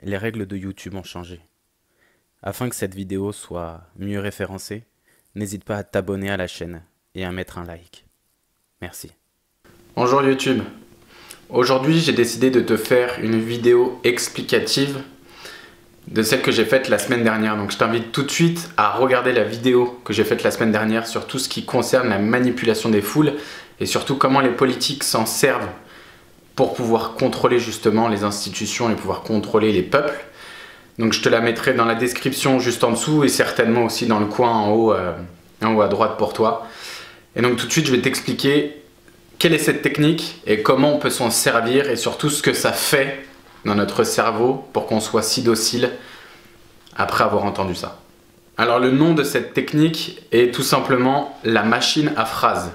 les règles de YouTube ont changé. Afin que cette vidéo soit mieux référencée, n'hésite pas à t'abonner à la chaîne et à mettre un like. Merci. Bonjour YouTube. Aujourd'hui, j'ai décidé de te faire une vidéo explicative de celle que j'ai faite la semaine dernière. Donc je t'invite tout de suite à regarder la vidéo que j'ai faite la semaine dernière sur tout ce qui concerne la manipulation des foules et surtout comment les politiques s'en servent pour pouvoir contrôler justement les institutions et pouvoir contrôler les peuples. Donc je te la mettrai dans la description juste en dessous et certainement aussi dans le coin en haut à droite pour toi. Et donc tout de suite je vais t'expliquer quelle est cette technique et comment on peut s'en servir et surtout ce que ça fait dans notre cerveau pour qu'on soit si docile après avoir entendu ça. Alors le nom de cette technique est tout simplement la machine à phrases.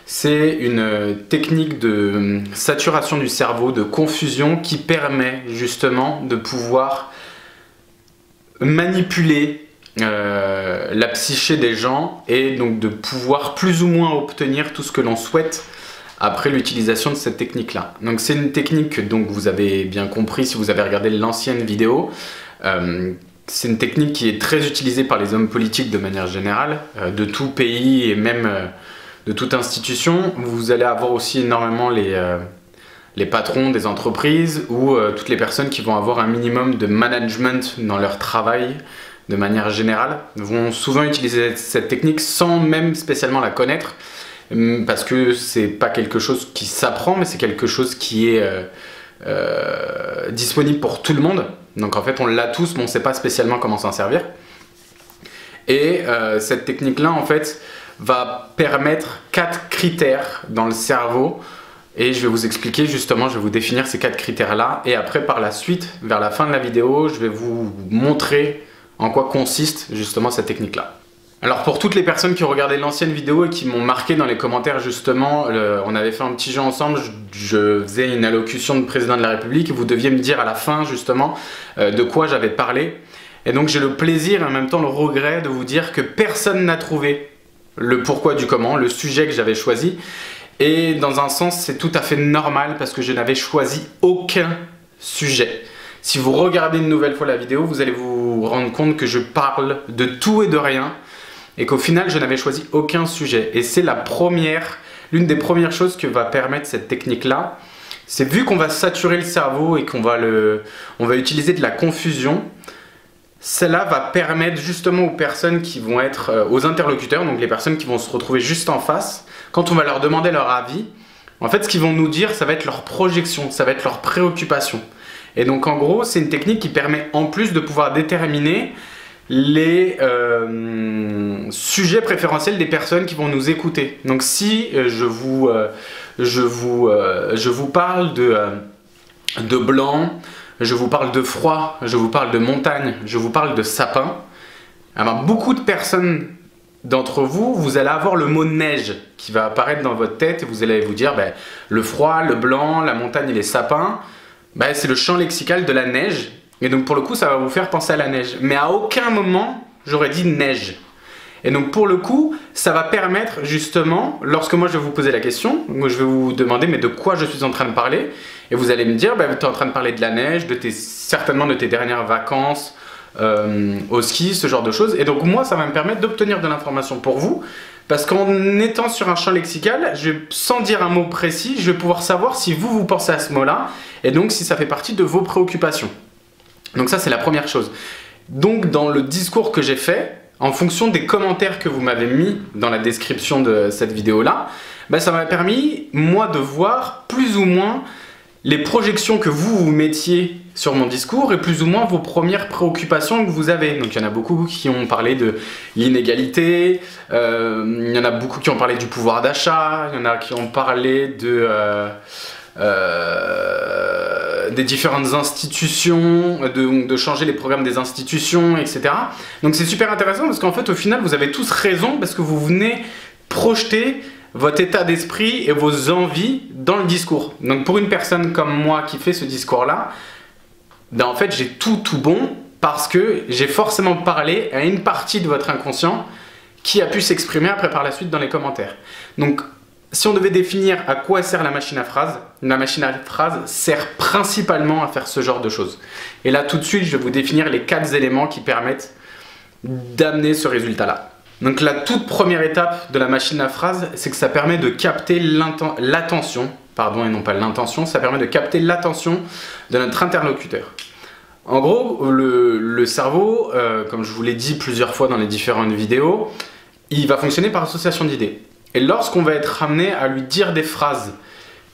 C'est une technique de saturation du cerveau, de confusion qui permet justement de pouvoir manipuler la psyché des gens et donc de pouvoir plus ou moins obtenir tout ce que l'on souhaite après l'utilisation de cette technique-là. Donc c'est une technique que donc, vous avez bien compris si vous avez regardé l'ancienne vidéo. C'est une technique qui est très utilisée par les hommes politiques de manière générale, de tout pays et même de toute institution. Vous allez avoir aussi énormément les patrons des entreprises ou toutes les personnes qui vont avoir un minimum de management dans leur travail de manière générale vont souvent utiliser cette technique sans même spécialement la connaître parce que c'est pas quelque chose qui s'apprend mais c'est quelque chose qui est disponible pour tout le monde. Donc en fait on l'a tous mais on ne sait pas spécialement comment s'en servir. Et cette technique là en fait va permettre 4 critères dans le cerveau et je vais vous expliquer justement, je vais vous définir ces 4 critères là et après par la suite, vers la fin de la vidéo, je vais vous montrer en quoi consiste justement cette technique là. Alors pour toutes les personnes qui ont regardé l'ancienne vidéo et qui m'ont marqué dans les commentaires justement, on avait fait un petit jeu ensemble, je faisais une allocution de président de la République et vous deviez me dire à la fin justement de quoi j'avais parlé. Et donc j'ai le plaisir et en même temps le regret de vous dire que personne n'a trouvé le pourquoi du comment, le sujet que j'avais choisi. Et dans un sens c'est tout à fait normal parce que je n'avais choisi aucun sujet. Si vous regardez une nouvelle fois la vidéo, vous allez vous rendre compte que je parle de tout et de rien et qu'au final je n'avais choisi aucun sujet. Et c'est l'une des premières choses que va permettre cette technique là, c'est vu qu'on va saturer le cerveau et qu'on va utiliser de la confusion, cela va permettre justement aux personnes qui vont être, aux interlocuteurs, donc les personnes qui vont se retrouver juste en face, quand on va leur demander leur avis, en fait ce qu'ils vont nous dire ça va être leur projection, ça va être leur préoccupation. Et donc en gros c'est une technique qui permet en plus de pouvoir déterminer les sujets préférentiels des personnes qui vont nous écouter. Donc si je vous parle de blanc, je vous parle de froid, je vous parle de montagne, je vous parle de sapin, alors beaucoup de personnes d'entre vous, vous allez avoir le mot neige qui va apparaître dans votre tête et vous allez vous dire ben, le froid, le blanc, la montagne et les sapins, ben, c'est le champ lexical de la neige. Et donc pour le coup ça va vous faire penser à la neige. Mais à aucun moment j'aurais dit neige. Et donc pour le coup ça va permettre justement, lorsque moi je vais vous poser la question, moi je vais vous demander mais de quoi je suis en train de parler. Et vous allez me dire, bah, tu es en train de parler de la neige, certainement de tes dernières vacances au ski, ce genre de choses. Et donc moi ça va me permettre d'obtenir de l'information pour vous. Parce qu'en étant sur un champ lexical, sans dire un mot précis, je vais pouvoir savoir si vous pensez à ce mot-là. Et donc si ça fait partie de vos préoccupations. Donc ça c'est la première chose. Donc dans le discours que j'ai fait, en fonction des commentaires que vous m'avez mis dans la description de cette vidéo-là, bah, ça m'a permis moi de voir plus ou moins les projections que vous mettiez sur mon discours et plus ou moins vos premières préoccupations que vous avez. Donc il y en a beaucoup qui ont parlé de l'inégalité, il y en a beaucoup qui ont parlé du pouvoir d'achat, il y en a qui ont parlé des différentes institutions, de changer les programmes des institutions, etc. Donc c'est super intéressant parce qu'en fait au final vous avez tous raison parce que vous venez projeter votre état d'esprit et vos envies dans le discours. Donc pour une personne comme moi qui fait ce discours-là, ben en fait j'ai tout bon parce que j'ai forcément parlé à une partie de votre inconscient qui a pu s'exprimer après par la suite dans les commentaires. Donc si on devait définir à quoi sert la machine à phrase sert principalement à faire ce genre de choses. Et là, tout de suite, je vais vous définir les 4 éléments qui permettent d'amener ce résultat-là. Donc la toute première étape de la machine à phrase, c'est que ça permet de capter l'attention, pardon, et non pas l'intention, ça permet de capter l'attention de notre interlocuteur. En gros, le cerveau, comme je vous l'ai dit plusieurs fois dans les différentes vidéos, il va fonctionner par association d'idées. Et lorsqu'on va être amené à lui dire des phrases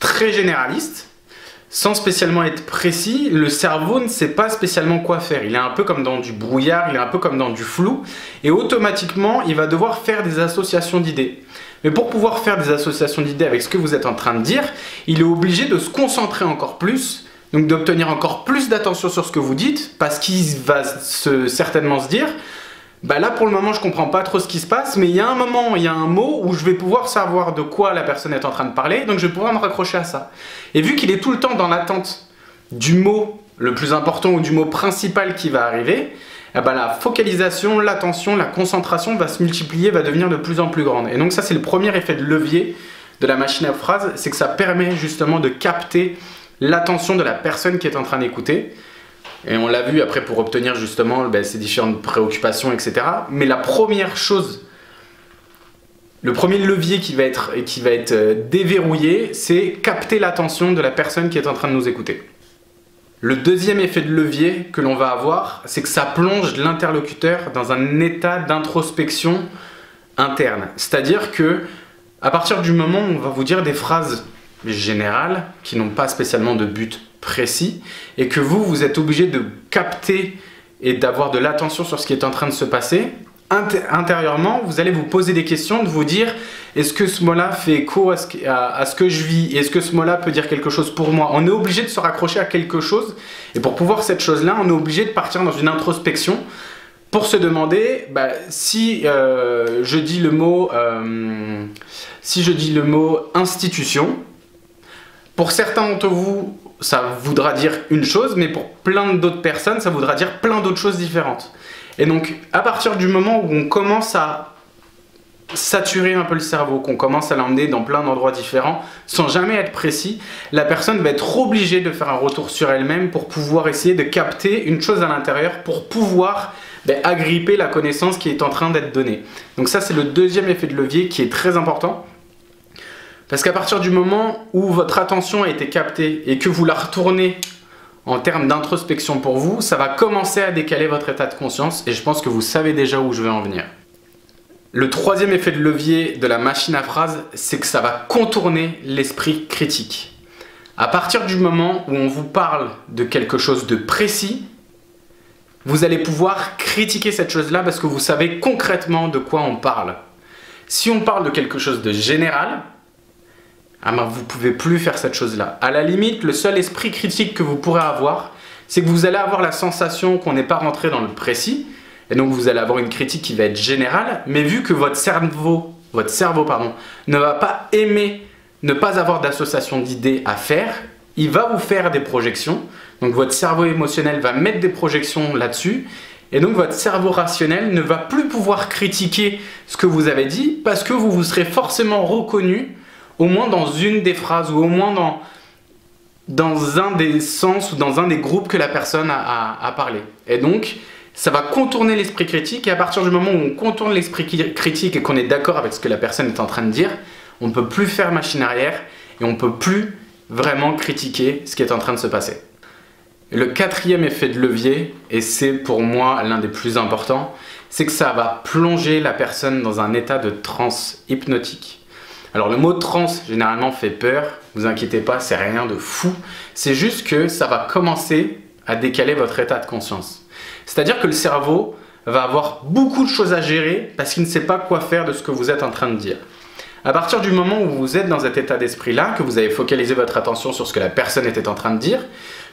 très généralistes, sans spécialement être précis, le cerveau ne sait pas spécialement quoi faire. Il est un peu comme dans du brouillard, il est un peu comme dans du flou, et automatiquement, il va devoir faire des associations d'idées. Mais pour pouvoir faire des associations d'idées avec ce que vous êtes en train de dire, il est obligé de se concentrer encore plus, donc d'obtenir encore plus d'attention sur ce que vous dites, parce qu'il va certainement se dire bah là pour le moment je comprends pas trop ce qui se passe, mais il y a un moment, il y a un mot où je vais pouvoir savoir de quoi la personne est en train de parler, donc je vais pouvoir me raccrocher à ça. Et vu qu'il est tout le temps dans l'attente du mot le plus important ou du mot principal qui va arriver, eh ben la focalisation, l'attention, la concentration va se multiplier, va devenir de plus en plus grande. Et donc ça c'est le premier effet de levier de la machine à phrase, c'est que ça permet justement de capter l'attention de la personne qui est en train d'écouter. Et on l'a vu après pour obtenir justement ces différentes préoccupations, etc. Mais la première chose, le premier levier qui va être déverrouillé, c'est capter l'attention de la personne qui est en train de nous écouter. Le deuxième effet de levier que l'on va avoir, c'est que ça plonge l'interlocuteur dans un état d'introspection interne. C'est-à-dire que à partir du moment où on va vous dire des phrases générales qui n'ont pas spécialement de but précis et que vous êtes obligé de capter et d'avoir de l'attention sur ce qui est en train de se passer, intérieurement, vous allez vous poser des questions, de vous dire est-ce que ce mot-là fait écho à ce que je vis? Est-ce que ce mot-là peut dire quelque chose pour moi? On est obligé de se raccrocher à quelque chose et pour pouvoir cette chose-là, on est obligé de partir dans une introspection pour se demander si je dis le mot institution, pour certains d'entre vous, ça voudra dire une chose, mais pour plein d'autres personnes, ça voudra dire plein d'autres choses différentes. Et donc, à partir du moment où on commence à saturer un peu le cerveau, qu'on commence à l'emmener dans plein d'endroits différents, sans jamais être précis, la personne va être obligée de faire un retour sur elle-même pour pouvoir essayer de capter une chose à l'intérieur, pour pouvoir agripper la connaissance qui est en train d'être donnée. Donc ça, c'est le deuxième effet de levier qui est très important. Parce qu'à partir du moment où votre attention a été captée et que vous la retournez en termes d'introspection pour vous, ça va commencer à décaler votre état de conscience et je pense que vous savez déjà où je vais en venir. Le troisième effet de levier de la machine à phrase, c'est que ça va contourner l'esprit critique. À partir du moment où on vous parle de quelque chose de précis, vous allez pouvoir critiquer cette chose-là parce que vous savez concrètement de quoi on parle. Si on parle de quelque chose de général, vous ne pouvez plus faire cette chose-là. À la limite, le seul esprit critique que vous pourrez avoir, c'est que vous allez avoir la sensation qu'on n'est pas rentré dans le précis, et donc vous allez avoir une critique qui va être générale, mais vu que votre cerveau ne va pas aimer ne pas avoir d'association d'idées à faire, il va vous faire des projections, donc votre cerveau émotionnel va mettre des projections là-dessus, et donc votre cerveau rationnel ne va plus pouvoir critiquer ce que vous avez dit, parce que vous vous serez forcément reconnu au moins dans une des phrases ou au moins dans un des sens ou dans un des groupes que la personne a parlé. Et donc, ça va contourner l'esprit critique et à partir du moment où on contourne l'esprit critique et qu'on est d'accord avec ce que la personne est en train de dire, on ne peut plus faire machine arrière et on ne peut plus vraiment critiquer ce qui est en train de se passer. Le quatrième effet de levier, et c'est pour moi l'un des plus importants, c'est que ça va plonger la personne dans un état de transe hypnotique. Alors le mot transe généralement fait peur, vous inquiétez pas, c'est rien de fou, c'est juste que ça va commencer à décaler votre état de conscience. C'est-à-dire que le cerveau va avoir beaucoup de choses à gérer parce qu'il ne sait pas quoi faire de ce que vous êtes en train de dire. À partir du moment où vous êtes dans cet état d'esprit-là, que vous avez focalisé votre attention sur ce que la personne était en train de dire,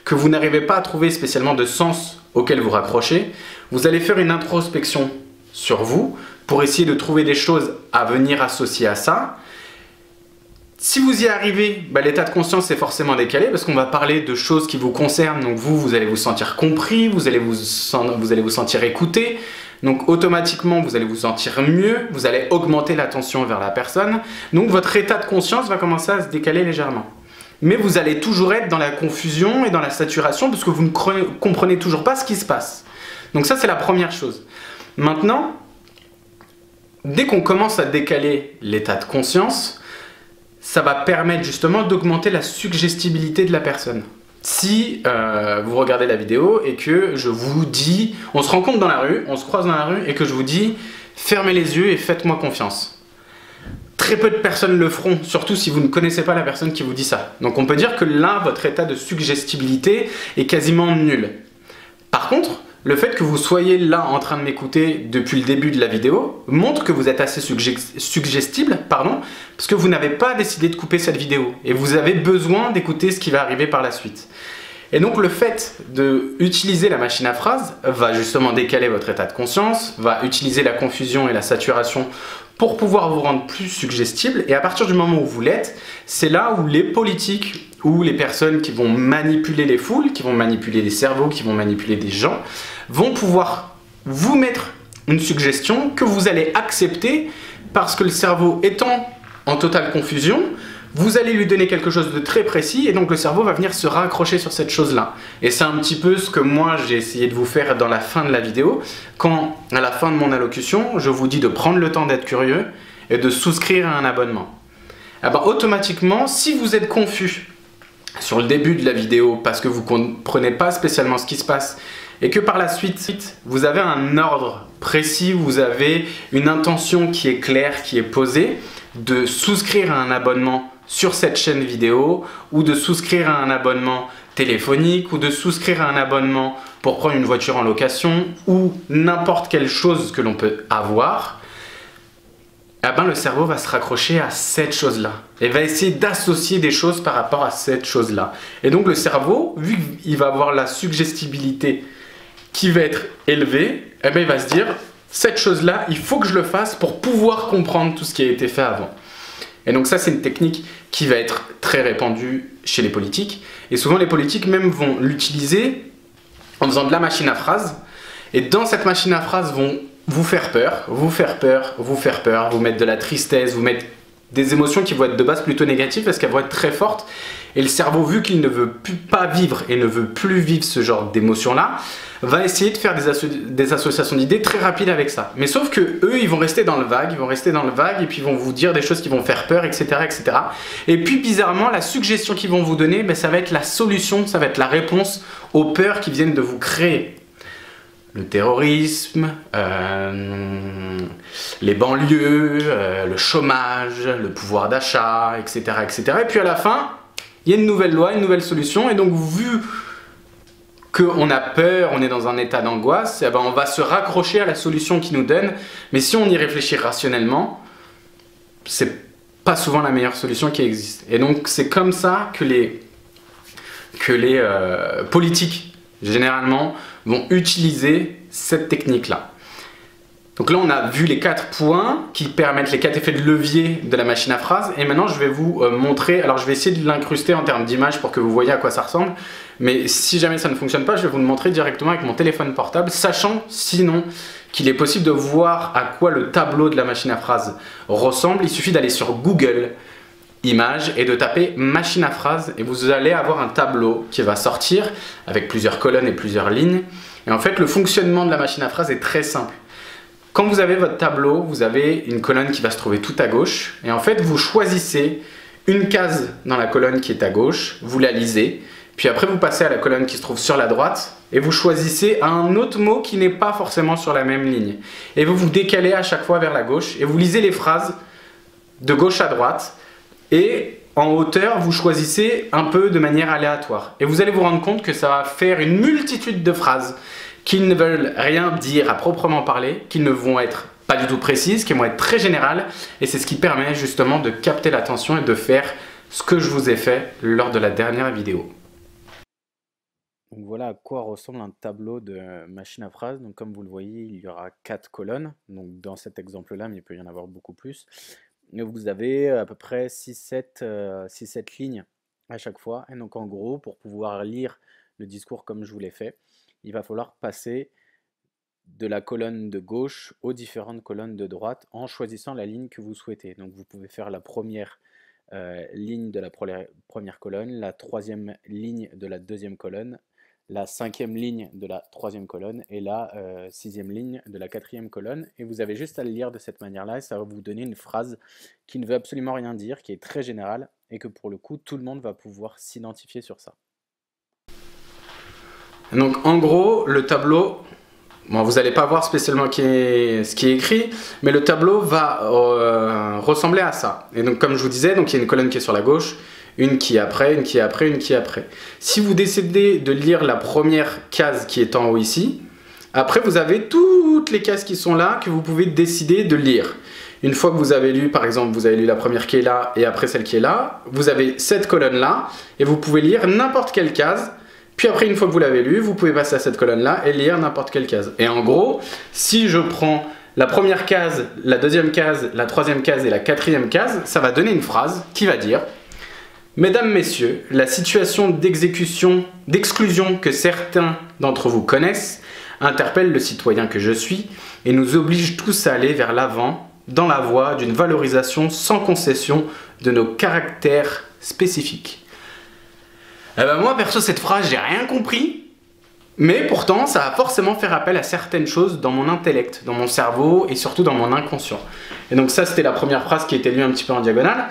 que vous n'arrivez pas à trouver spécialement de sens auquel vous raccrochez, vous allez faire une introspection sur vous pour essayer de trouver des choses à venir associer à ça. Si vous y arrivez, l'état de conscience est forcément décalé parce qu'on va parler de choses qui vous concernent. Donc vous allez vous sentir compris, vous allez vous sentir écouté. Donc automatiquement, vous allez vous sentir mieux, vous allez augmenter l'attention vers la personne. Donc votre état de conscience va commencer à se décaler légèrement. Mais vous allez toujours être dans la confusion et dans la saturation parce que vous ne comprenez toujours pas ce qui se passe. Donc ça, c'est la première chose. Maintenant, dès qu'on commence à décaler l'état de conscience, ça va permettre justement d'augmenter la suggestibilité de la personne. Si vous regardez la vidéo et que je vous dis, on se rencontre dans la rue, on se croise dans la rue et que je vous dis, fermez les yeux et faites-moi confiance. Très peu de personnes le feront, surtout si vous ne connaissez pas la personne qui vous dit ça. Donc on peut dire que là, votre état de suggestibilité est quasiment nul. Par contre, le fait que vous soyez là en train de m'écouter depuis le début de la vidéo montre que vous êtes assez suggestible, parce que vous n'avez pas décidé de couper cette vidéo et vous avez besoin d'écouter ce qui va arriver par la suite. Et donc le fait d'utiliser la machine à phrases va justement décaler votre état de conscience, va utiliser la confusion et la saturation pour pouvoir vous rendre plus suggestible. Et à partir du moment où vous l'êtes, c'est là où les politiques ou les personnes qui vont manipuler les foules, qui vont manipuler les cerveaux, qui vont manipuler des gens, vont pouvoir vous mettre une suggestion que vous allez accepter parce que le cerveau étant en totale confusion, vous allez lui donner quelque chose de très précis et donc le cerveau va venir se raccrocher sur cette chose-là. Et c'est un petit peu ce que moi j'ai essayé de vous faire dans la fin de la vidéo, quand à la fin de mon allocution, je vous dis de prendre le temps d'être curieux et de souscrire à un abonnement. Eh ben, automatiquement, si vous êtes confus sur le début de la vidéo parce que vous ne comprenez pas spécialement ce qui se passe et que par la suite, vous avez un ordre précis, vous avez une intention qui est claire, qui est posée, de souscrire à un abonnement sur cette chaîne vidéo ou de souscrire à un abonnement téléphonique ou de souscrire à un abonnement pour prendre une voiture en location ou n'importe quelle chose que l'on peut avoir, eh ben, le cerveau va se raccrocher à cette chose-là et va essayer d'associer des choses par rapport à cette chose-là. Et donc le cerveau, vu qu'il va avoir la suggestibilité qui va être élevée, eh ben, il va se dire cette chose-là, il faut que je le fasse pour pouvoir comprendre tout ce qui a été fait avant. Et donc ça, c'est une technique qui va être très répandue chez les politiques. Et souvent, les politiques même vont l'utiliser en faisant de la machine à phrases. Et dans cette machine à phrases, vont vous faire peur, vous faire peur, vous faire peur, vous mettre de la tristesse, vous mettre des émotions qui vont être de base plutôt négatives parce qu'elles vont être très fortes. Et le cerveau, vu qu'il ne veut plus pas vivre et ne veut plus vivre ce genre d'émotions-là, va essayer de faire des associations d'idées très rapides avec ça. Mais sauf que eux, ils vont rester dans le vague, et puis ils vont vous dire des choses qui vont faire peur, etc., etc. Et puis bizarrement, la suggestion qu'ils vont vous donner, ben, ça va être la solution, ça va être la réponse aux peurs qui viennent de vous créer. Le terrorisme, les banlieues, le chômage, le pouvoir d'achat, etc., etc. Et puis à la fin, il y a une nouvelle loi, une nouvelle solution, et donc vu qu'on a peur, on est dans un état d'angoisse, eh ben on va se raccrocher à la solution qu'ils nous donnent. Mais si on y réfléchit rationnellement, c'est pas souvent la meilleure solution qui existe. Et donc c'est comme ça que les politiques, généralement, vont utiliser cette technique-là. Donc là, on a vu les 4 points qui permettent les 4 effets de levier de la machine à phrases. Et maintenant, je vais vous montrer, alors je vais essayer de l'incruster en termes d'image pour que vous voyez à quoi ça ressemble. Mais si jamais ça ne fonctionne pas, je vais vous le montrer directement avec mon téléphone portable, sachant sinon qu'il est possible de voir à quoi le tableau de la machine à phrases ressemble. Il suffit d'aller sur Google Images et de taper machine à phrases et vous allez avoir un tableau qui va sortir avec plusieurs colonnes et plusieurs lignes. Et en fait, le fonctionnement de la machine à phrases est très simple. Quand vous avez votre tableau, vous avez une colonne qui va se trouver tout à gauche. Et en fait, vous choisissez une case dans la colonne qui est à gauche, vous la lisez. Puis après, vous passez à la colonne qui se trouve sur la droite et vous choisissez un autre mot qui n'est pas forcément sur la même ligne. Et vous vous décalez à chaque fois vers la gauche et vous lisez les phrases de gauche à droite. Et en hauteur, vous choisissez un peu de manière aléatoire. Et vous allez vous rendre compte que ça va faire une multitude de phrases qui ne veulent rien dire à proprement parler, qui ne vont être pas du tout précises, qui vont être très générales. Et c'est ce qui permet justement de capter l'attention et de faire ce que je vous ai fait lors de la dernière vidéo. Donc voilà à quoi ressemble un tableau de machine à phrases. Donc comme vous le voyez, il y aura 4 colonnes. Donc dans cet exemple-là, mais il peut y en avoir beaucoup plus. Et vous avez à peu près 6-7 lignes à chaque fois. Et donc en gros, pour pouvoir lire le discours comme je vous l'ai fait, il va falloir passer de la colonne de gauche aux différentes colonnes de droite en choisissant la ligne que vous souhaitez. Donc vous pouvez faire la première ligne de la première colonne, la troisième ligne de la deuxième colonne, la cinquième ligne de la troisième colonne et la sixième ligne de la quatrième colonne. Et vous avez juste à le lire de cette manière-là et ça va vous donner une phrase qui ne veut absolument rien dire, qui est très générale et que pour le coup, tout le monde va pouvoir s'identifier sur ça. Donc en gros, le tableau, bon, vous n'allez pas voir spécialement ce qui est écrit, mais le tableau va ressembler à ça. Et donc comme je vous disais, donc, il y a une colonne qui est sur la gauche, une qui est après, une qui est après, une qui est après. Si vous décidez de lire la première case qui est en haut ici, après vous avez toutes les cases qui sont là que vous pouvez décider de lire. Une fois que vous avez lu, par exemple, vous avez lu la première qui est là et après celle qui est là, vous avez cette colonne-là et vous pouvez lire n'importe quelle case. Puis après, une fois que vous l'avez lu, vous pouvez passer à cette colonne-là et lire n'importe quelle case. Et en gros, si je prends la première case, la deuxième case, la troisième case et la quatrième case, ça va donner une phrase qui va dire: Mesdames, Messieurs, la situation d'exclusion que certains d'entre vous connaissent interpelle le citoyen que je suis et nous oblige tous à aller vers l'avant dans la voie d'une valorisation sans concession de nos caractères spécifiques. Eh ben moi, perso, cette phrase, j'ai rien compris, mais pourtant, ça va forcément faire appel à certaines choses dans mon intellect, dans mon cerveau et surtout dans mon inconscient. Et donc ça, c'était la première phrase qui était lue un petit peu en diagonale.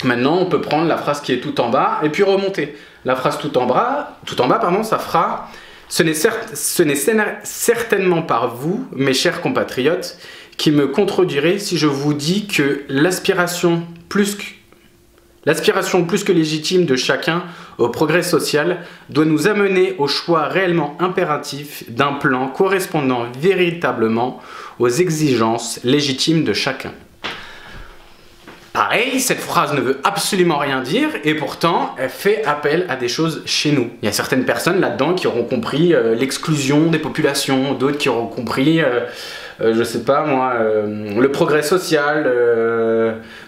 Maintenant, on peut prendre la phrase qui est tout en bas et puis remonter. La phrase tout en bas, pardon, ça fera: ce n'est certainement pas vous, mes chers compatriotes, qui me contredirez si je vous dis que l'aspiration plus que légitime de chacun au progrès social doit nous amener au choix réellement impératif d'un plan correspondant véritablement aux exigences légitimes de chacun. Pareil, cette phrase ne veut absolument rien dire et pourtant elle fait appel à des choses chez nous. Il y a certaines personnes là-dedans qui auront compris l'exclusion des populations, d'autres qui auront compris, je sais pas moi, le progrès social,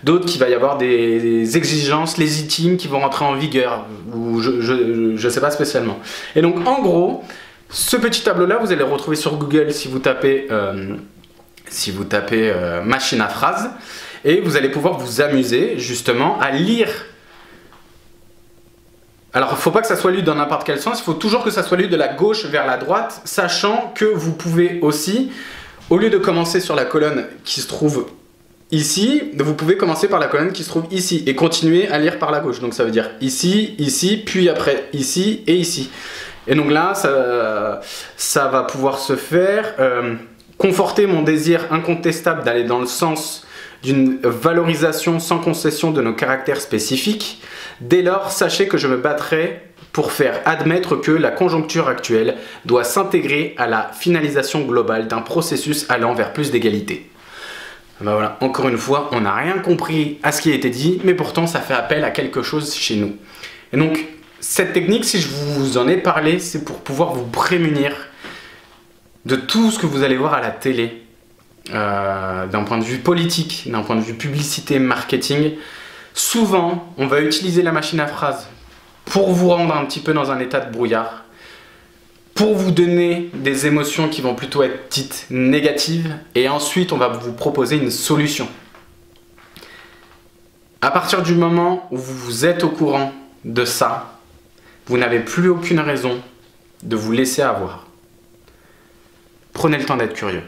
d'autres qui va y avoir des exigences légitimes qui vont rentrer en vigueur, ou je sais pas spécialement. Et donc en gros, ce petit tableau-là, vous allez le retrouver sur Google si vous tapez machine à phrases. Et vous allez pouvoir vous amuser justement à lire. Alors, il ne faut pas que ça soit lu dans n'importe quel sens, il faut toujours que ça soit lu de la gauche vers la droite, sachant que vous pouvez aussi, au lieu de commencer sur la colonne qui se trouve ici, vous pouvez commencer par la colonne qui se trouve ici et continuer à lire par la gauche. Donc ça veut dire ici, ici, puis après ici et ici. Et donc là, ça va pouvoir se faire. Conforter mon désir incontestable d'aller dans le sens d'une valorisation sans concession de nos caractères spécifiques. Dès lors, sachez que je me battrai pour faire admettre que la conjoncture actuelle doit s'intégrer à la finalisation globale d'un processus allant vers plus d'égalité. Ben voilà, encore une fois, on n'a rien compris à ce qui a été dit, mais pourtant ça fait appel à quelque chose chez nous. Et donc, cette technique, si je vous en ai parlé, c'est pour pouvoir vous prémunir de tout ce que vous allez voir à la télé, d'un point de vue politique, d'un point de vue publicité, marketing. Souvent, on va utiliser la machine à phrases pour vous rendre un petit peu dans un état de brouillard, pour vous donner des émotions qui vont plutôt être dites négatives, et ensuite on va vous proposer une solution. À partir du moment où vous êtes au courant de ça, vous n'avez plus aucune raison de vous laisser avoir. Prenez le temps d'être curieux.